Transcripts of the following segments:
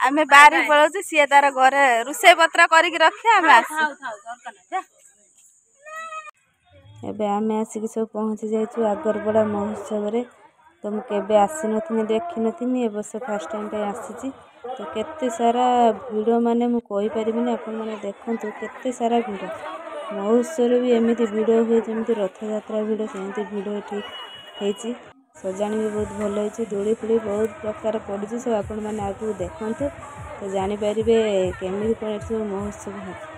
आमे बाहर पलाऊ सी तार घरे रोषे पत्र करके रखे आम एबे आम आसिक सब पहुँची जाइए आगरपड़ा महोत्सव रे। तो मुझे आसी नी देखी नी ए वर्ष फास्ट टाइम पे आसी। तो केते सारा भिड़ माने मु कहि परिबिनी आपण माने देखंतु केते सारा भिड़ महोत्सव भी एमती भिड़ हुए जमी रथ यात्रा भिड़ सेमती भिड़ ये होती। सजाणी भी बहुत भल होती दोली फुड़ी बहुत प्रकार पड़ी सब आपण मैंने आगे देखु तो जापर केमी कौन सब महोत्सव होती।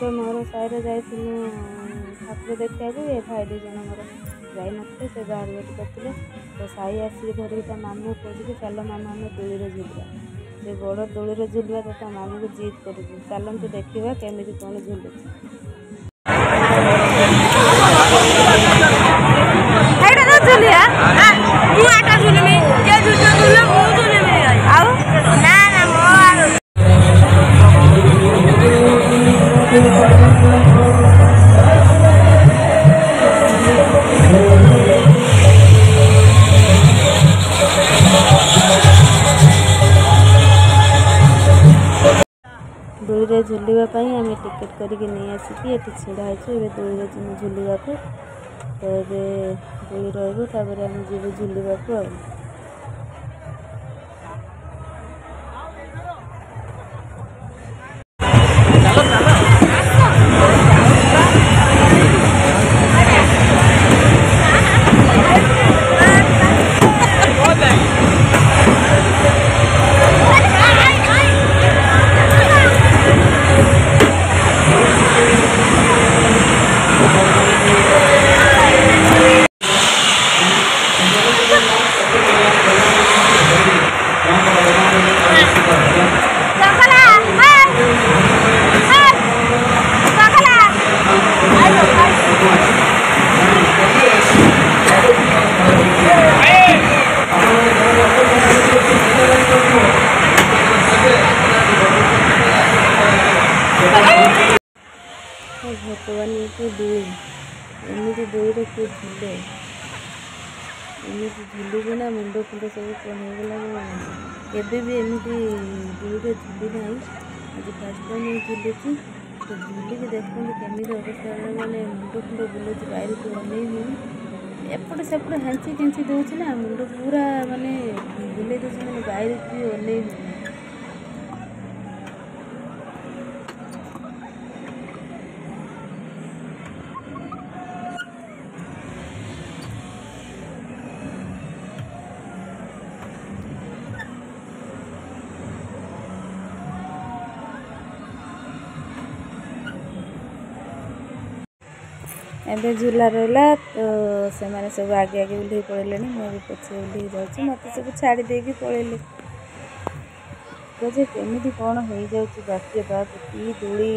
मोर साइड जाइए ठाकुर देखा ये भाई दी जन मोर जाते से बाहर वेट करते तो साई आसिक धरिक मामू कहे चल मामू आम दोली झुलवा से बड़ दोली झुलवा तो ता मामू को जिद कर चलते देखा केमी कौन झुलुच दोली झुलवाई आम टिकेट करके नहीं आसिक ये छिड़ा ये दोली झुलवा को तो ये दोली रही आम जीव झुलवा को भगवान की दोली एमती दोली किए झुले एमती झुलिकी ना मुंड फुंड सब कौन होगला केवे भी एमती दोली झुली ना आज फास्ट टाइम झुलुची तो झुलिकी देखते केमी अवस्था मैंने मुंड फुंड बुलाऊँ बाहर को अनेई हुई एपटे सेपटे हेंची केंची दूसरी ना मुंड पूरा मानने बुले दूसरी मैंने बाहर भी अनेई हुई एबे झूला रहा तो से मैंने सब आगे आगे उल्ले पड़े मुझे पचे उल्ले जाऊँ मत सब छाड़ी देकी पड़े तो केमी कौन हो जाती बाप कि दोली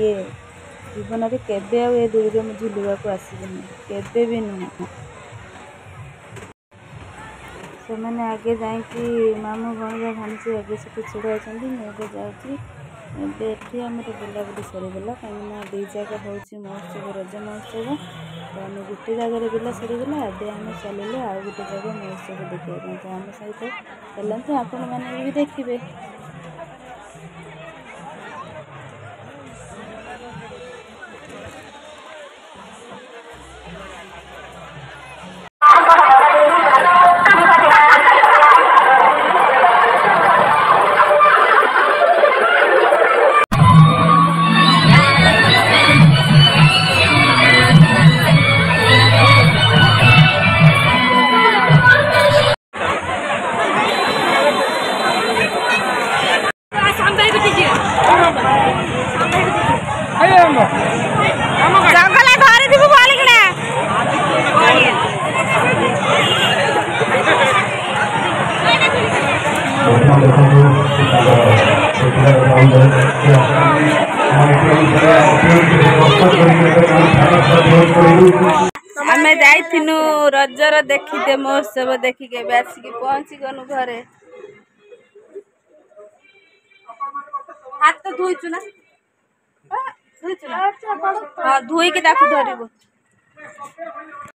जीवन में केवे आ दोली में झुलवा को आसबनी केवे भी नुह से मैंने आगे जाकि मामू भणजा भाणजी आगे से छिड़ा मुझे जाऊँगी ଏବେ ଏଠି ଆମର ବୁଲାବୁଲି ସରିଗଲା କାହିଁକିନା ଦୁଇ ଜାଗା ହେଉଛି ମହୋତ୍ସବ ରଜ ମହୋତ୍ସବ। ତ ଆମେ ଗୋଟେ ଜାଗାରେ ବୁଲା ସରିଗଲା, ଏବେ ଆମେ ଚାଲିଲୁ ଆଉ ଗୋଟେ ଜାଗା ମହୋତ୍ସବ ଦେଖିବା ପାଇଁ। ତ ଆମ ସହିତ ଚାଲନ୍ତୁ, ଆପଣମାନେ ବି ଦେଖିବେ। ଆମେ ଯାଇଥିନୁ ରଜର ଦେଖିତେ ମହୋତ୍ସବ ଦେଖିକି ଏବେ ଆସିକି ପହଞ୍ଚିଗନୁ ଘରେ। ହାତ ଧୋଇଛୁ ନା? ଧୋଇଛୁ ନା? ହଁ ଧୋଇକି ତାକୁ ଧରିବୁ।